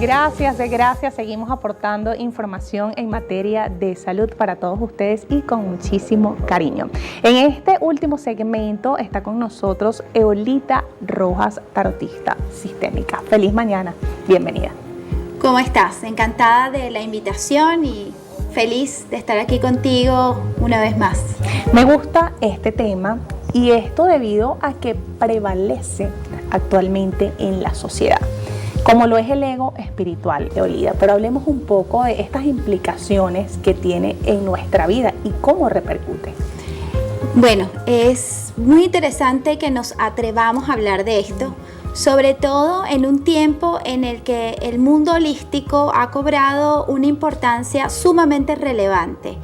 Gracias, seguimos aportando información en materia de salud para todos ustedes y con muchísimo cariño. En este último segmento está con nosotros Eolita Rojas, tarotista sistémica. Feliz mañana, bienvenida. ¿Cómo estás? Encantada de la invitación y feliz de estar aquí contigo una vez más. Me gusta este tema y esto debido a que prevalece actualmente en la sociedad, como lo es el ego espiritual, Eolita. Pero hablemos un poco de estas implicaciones que tiene en nuestra vida y cómo repercute. Bueno, es muy interesante que nos atrevamos a hablar de esto, sobre todo en un tiempo en el que el mundo holístico ha cobrado una importancia sumamente relevante.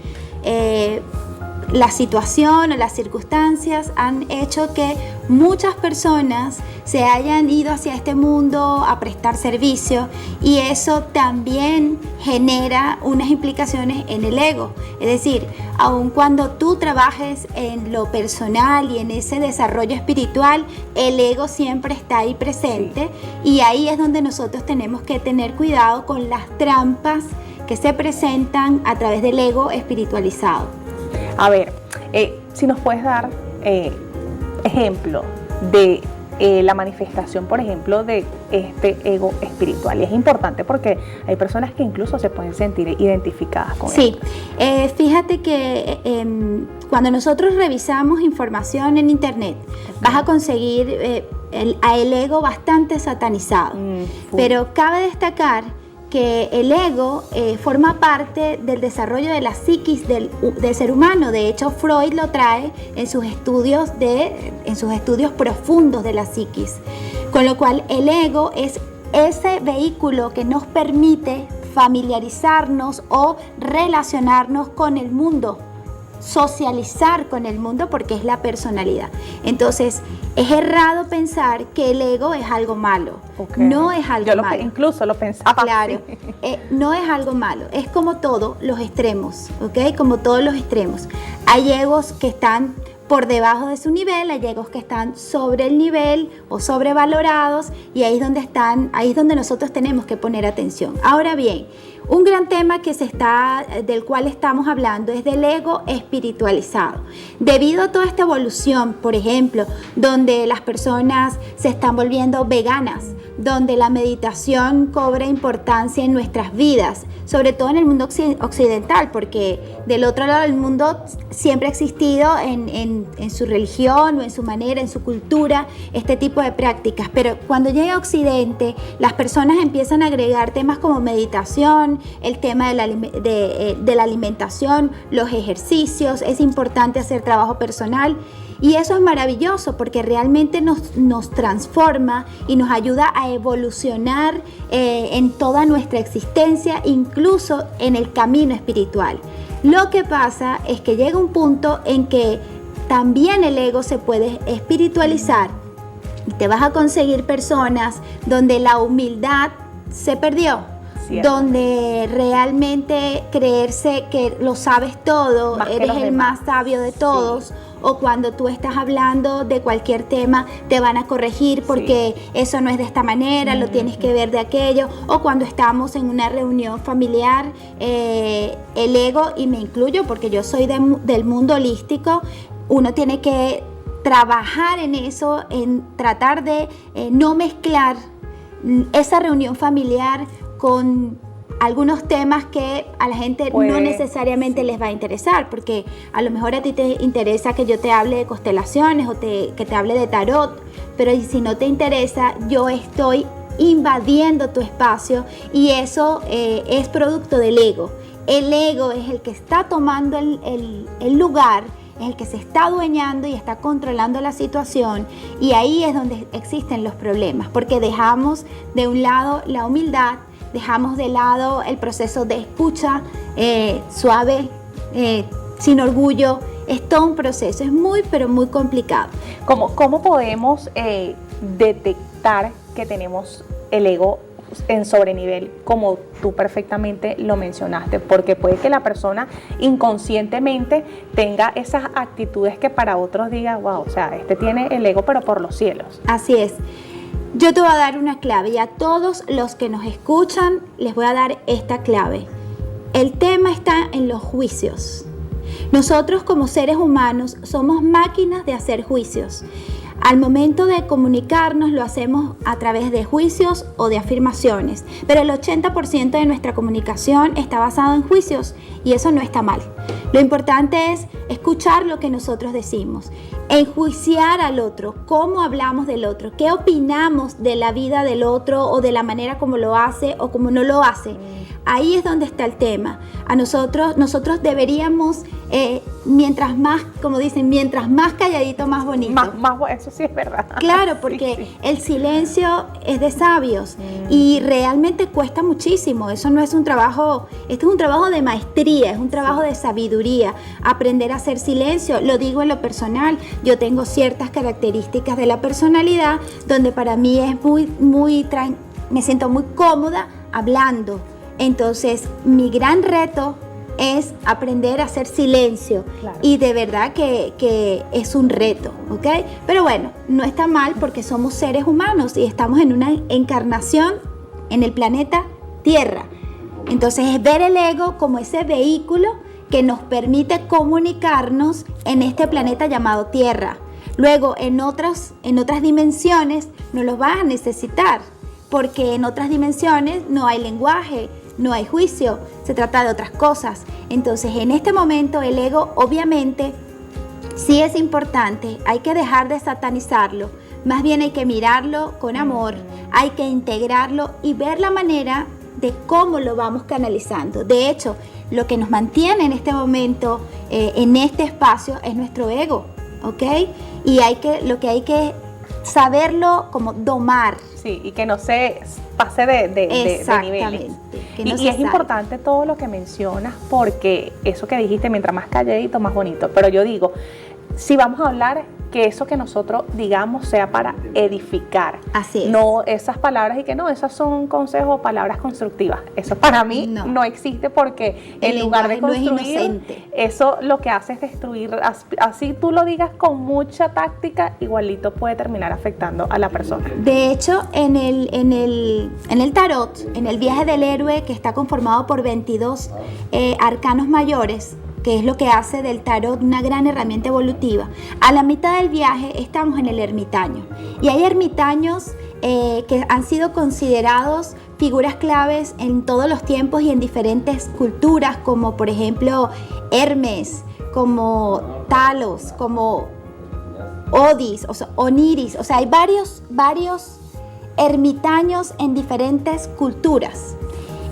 La situación o las circunstancias han hecho que muchas personas se hayan ido hacia este mundo a prestar servicio, y eso también genera unas implicaciones en el ego. Es decir, aun cuando tú trabajes en lo personal y en ese desarrollo espiritual, el ego siempre está ahí presente, y ahí es donde nosotros tenemos que tener cuidado con las trampas que se presentan a través del ego espiritualizado. A ver, si nos puedes dar ejemplo de la manifestación, por ejemplo, de este ego espiritual. Y es importante porque hay personas que incluso se pueden sentir identificadas con esto. Sí, fíjate que cuando nosotros revisamos información en internet, vas a conseguir a el ego bastante satanizado. Pero cabe destacar que el ego forma parte del desarrollo de la psiquis del ser humano. De hecho, Freud lo trae en sus estudios profundos de la psiquis. Con lo cual, el ego es ese vehículo que nos permite familiarizarnos o relacionarnos con el mundo, socializar con el mundo, porque es la personalidad. Entonces, es errado pensar que el ego es algo malo. No es algo malo. Incluso lo pensaba. Claro, no es algo malo. Es como todos los extremos, ¿ok? Como todos los extremos. Hay egos que están por debajo de su nivel, hay egos que están sobre el nivel o sobrevalorados, y ahí es donde nosotros tenemos que poner atención. Ahora bien, un gran tema del cual estamos hablando es del ego espiritualizado. Debido a toda esta evolución, por ejemplo, donde las personas se están volviendo veganas, donde la meditación cobra importancia en nuestras vidas, sobre todo en el mundo occidental, porque del otro lado del mundo siempre ha existido en su religión o en su manera, en su cultura, este tipo de prácticas. Pero cuando llega a Occidente, las personas empiezan a agregar temas como meditación, el tema de la alimentación, los ejercicios. Es importante hacer trabajo personal. Y eso es maravilloso porque realmente nos transforma y nos ayuda a evolucionar en toda nuestra existencia, incluso en el camino espiritual. Lo que pasa es que llega un punto en que también el ego se puede espiritualizar, y te vas a conseguir personas donde la humildad se perdió. Donde realmente creerse que lo sabes todo, eres el más sabio de todos. Sí. O cuando tú estás hablando de cualquier tema, te van a corregir porque eso no es de esta manera, lo tienes que ver de aquello. O cuando estamos en una reunión familiar, el ego, y me incluyo porque yo soy del mundo holístico, uno tiene que trabajar en eso, en tratar de no mezclar esa reunión familiar con algunos temas que a la gente no necesariamente les va a interesar, porque a lo mejor a ti te interesa que yo te hable de constelaciones o que te hable de tarot, pero si no te interesa, yo estoy invadiendo tu espacio, y eso es producto del ego. El ego es el que está tomando el lugar, es el que se está adueñando y está controlando la situación, y ahí es donde existen los problemas, porque dejamos de un lado la humildad, dejamos de lado el proceso de escucha suave, sin orgullo. Es todo un proceso, es muy, pero muy complicado. ¿Cómo podemos detectar que tenemos el ego en sobrenivel, como tú perfectamente lo mencionaste? Porque puede que la persona inconscientemente tenga esas actitudes que para otros diga, wow, o sea, este tiene el ego pero por los cielos. Así es. Yo te voy a dar una clave y a todos los que nos escuchan les voy a dar esta clave. El tema está en los juicios. Nosotros como seres humanos somos máquinas de hacer juicios. Al momento de comunicarnos lo hacemos a través de juicios o de afirmaciones, pero el 80% de nuestra comunicación está basado en juicios y eso no está mal. Lo importante es escuchar lo que nosotros decimos, enjuiciar al otro, cómo hablamos del otro, qué opinamos de la vida del otro o de la manera como lo hace o como no lo hace. Ahí es donde está el tema. A nosotros deberíamos, mientras más, como dicen, mientras más calladito, más bonito. Eso sí es verdad. Claro, porque sí. El silencio es de sabios y realmente cuesta muchísimo. Eso no es un trabajo, este es un trabajo de maestría, es un trabajo de sabiduría. Aprender a hacer silencio, lo digo en lo personal. Yo tengo ciertas características de la personalidad donde para mí es me siento muy cómoda hablando. Entonces, mi gran reto es aprender a hacer silencio. Claro. Y de verdad que es un reto, ¿ok? Pero bueno, no está mal porque somos seres humanos y estamos en una encarnación en el planeta Tierra. Entonces, es ver el ego como ese vehículo que nos permite comunicarnos en este planeta llamado Tierra. Luego, en otras dimensiones no los vas a necesitar porque en otras dimensiones no hay lenguaje, no hay juicio, se trata de otras cosas. Entonces, en este momento el ego obviamente sí es importante, hay que dejar de satanizarlo, más bien hay que mirarlo con amor, hay que integrarlo y ver la manera de cómo lo vamos canalizando. De hecho, lo que nos mantiene en este momento, en este espacio, es nuestro ego, ¿ok? Y lo que hay que saberlo como domar. Sí, y que no se pase de niveles. Y es importante todo lo que mencionas porque eso que dijiste, mientras más calladito, más bonito. Pero yo digo, si vamos a hablar, que eso que nosotros digamos sea para edificar. Así es. No esas palabras y que no, esas son consejos o palabras constructivas. Eso para mí no existe porque en lugar de construir, eso lo que hace es destruir. Así tú lo digas con mucha táctica, igualito puede terminar afectando a la persona. De hecho, en el tarot, en el viaje del héroe, que está conformado por 22 arcanos mayores, que es lo que hace del tarot una gran herramienta evolutiva. A la mitad del viaje estamos en el ermitaño y hay ermitaños que han sido considerados figuras claves en todos los tiempos y en diferentes culturas, como por ejemplo Hermes, como Talos, como Odis, o sea, Oniris, o sea, hay varios ermitaños en diferentes culturas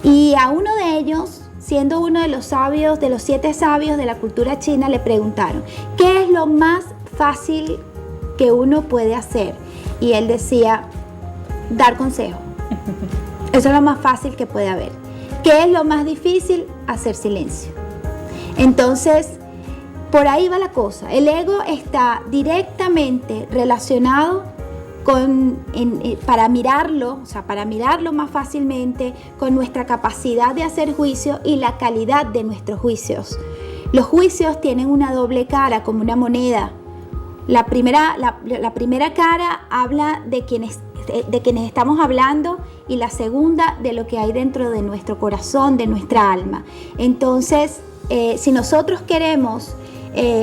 y a uno de ellos, siendo uno de los sabios, de los 7 sabios de la cultura china, le preguntaron, ¿qué es lo más fácil que uno puede hacer? Y él decía, dar consejo. Eso es lo más fácil que puede haber. ¿Qué es lo más difícil? Hacer silencio. Entonces, por ahí va la cosa. El ego está directamente relacionado para mirarlo, o sea, para mirarlo más fácilmente, con nuestra capacidad de hacer juicio y la calidad de nuestros juicios. Los juicios tienen una doble cara, como una moneda. La primera cara habla de quienes estamos hablando y la segunda de lo que hay dentro de nuestro corazón, de nuestra alma. Entonces, si nosotros queremos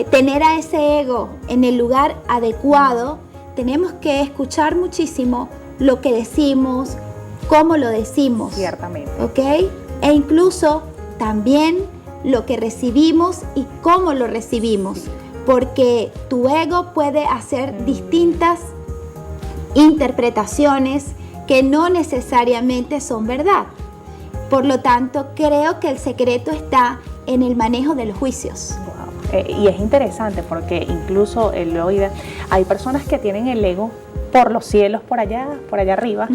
tener a ese ego en el lugar adecuado, tenemos que escuchar muchísimo lo que decimos, cómo lo decimos. Ciertamente. ¿Ok? E incluso también lo que recibimos y cómo lo recibimos. Porque tu ego puede hacer distintas interpretaciones que no necesariamente son verdad. Por lo tanto, creo que el secreto está en el manejo de los juicios. Y es interesante porque incluso hay personas que tienen el ego por los cielos, por allá arriba,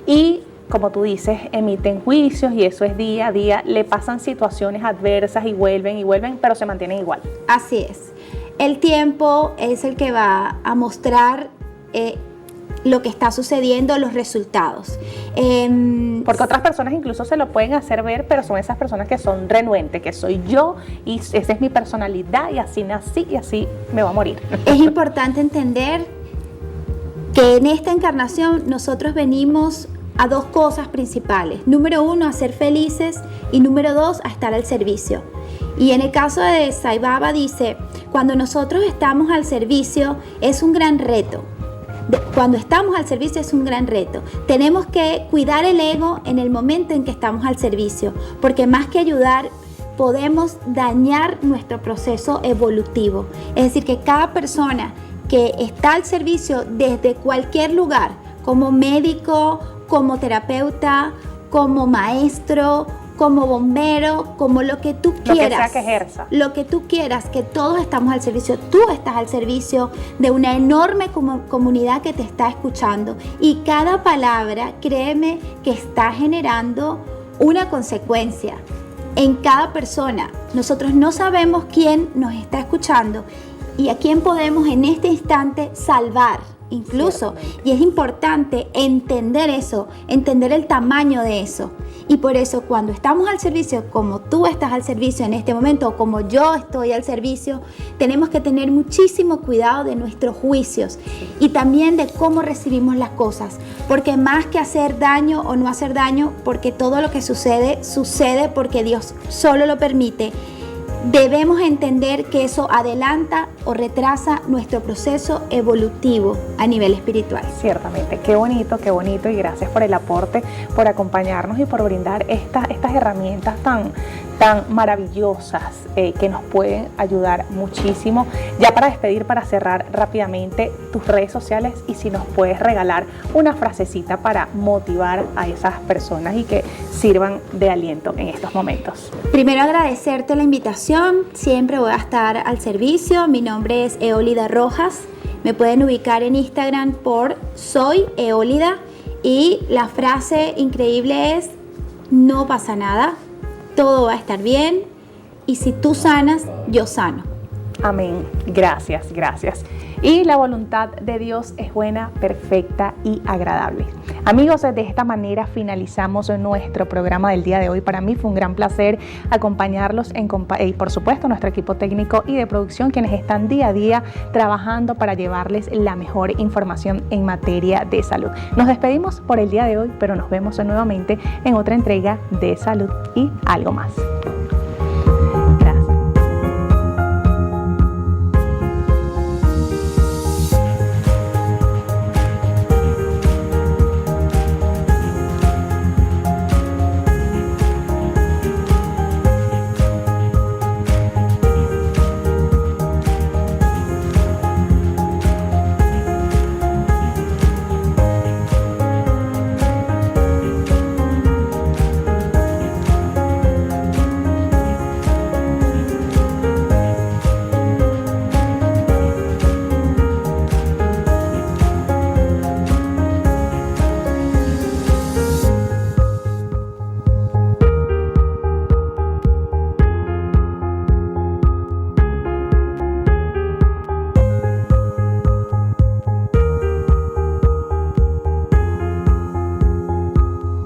y como tú dices, emiten juicios y eso es día a día, le pasan situaciones adversas y vuelven, pero se mantienen igual. Así es. El tiempo es el que va a mostrar lo que está sucediendo, los resultados. Porque otras personas incluso se lo pueden hacer ver, pero son esas personas que son renuentes, que soy yo y esa es mi personalidad y así nací y así me voy a morir. Es importante entender que en esta encarnación nosotros venimos a dos cosas principales. Número 1, a ser felices, y número 2, a estar al servicio. Y en el caso de Sai Baba dice, cuando nosotros estamos al servicio es un gran reto. Cuando estamos al servicio es un gran reto. Tenemos que cuidar el ego en el momento en que estamos al servicio, porque más que ayudar, podemos dañar nuestro proceso evolutivo. Es decir, que cada persona que está al servicio desde cualquier lugar, como médico, como terapeuta, como maestro, como bombero, como lo que tú quieras. Lo que sea que ejerza. Lo que tú quieras, que todos estamos al servicio. Tú estás al servicio de una enorme comunidad que te está escuchando. Y cada palabra, créeme, que está generando una consecuencia en cada persona. Nosotros no sabemos quién nos está escuchando y a quién podemos en este instante salvar. Incluso, y es importante entender eso, entender el tamaño de eso. Y por eso cuando estamos al servicio, como tú estás al servicio en este momento, o como yo estoy al servicio, tenemos que tener muchísimo cuidado de nuestros juicios y también de cómo recibimos las cosas. Porque más que hacer daño o no hacer daño, porque todo lo que sucede, sucede porque Dios solo lo permite. Debemos entender que eso adelanta o retrasa nuestro proceso evolutivo a nivel espiritual. Ciertamente, qué bonito y gracias por el aporte, por acompañarnos y por brindar estas herramientas tan maravillosas que nos pueden ayudar muchísimo. Ya para despedir, para cerrar rápidamente, tus redes sociales y si nos puedes regalar una frasecita para motivar a esas personas y que sirvan de aliento en estos momentos. Primero agradecerte la invitación, siempre voy a estar al servicio. Mi nombre es Eólida Rojas, me pueden ubicar en Instagram por Soy Eólida y la frase increíble es: no pasa nada, todo va a estar bien y si tú sanas, yo sano. Amén. Gracias. Y la voluntad de Dios es buena, perfecta y agradable. Amigos, de esta manera finalizamos nuestro programa del día de hoy. Para mí fue un gran placer acompañarlos y por supuesto nuestro equipo técnico y de producción, quienes están día a día trabajando para llevarles la mejor información en materia de salud. Nos despedimos por el día de hoy, pero nos vemos nuevamente en otra entrega de Salud y Algo Más.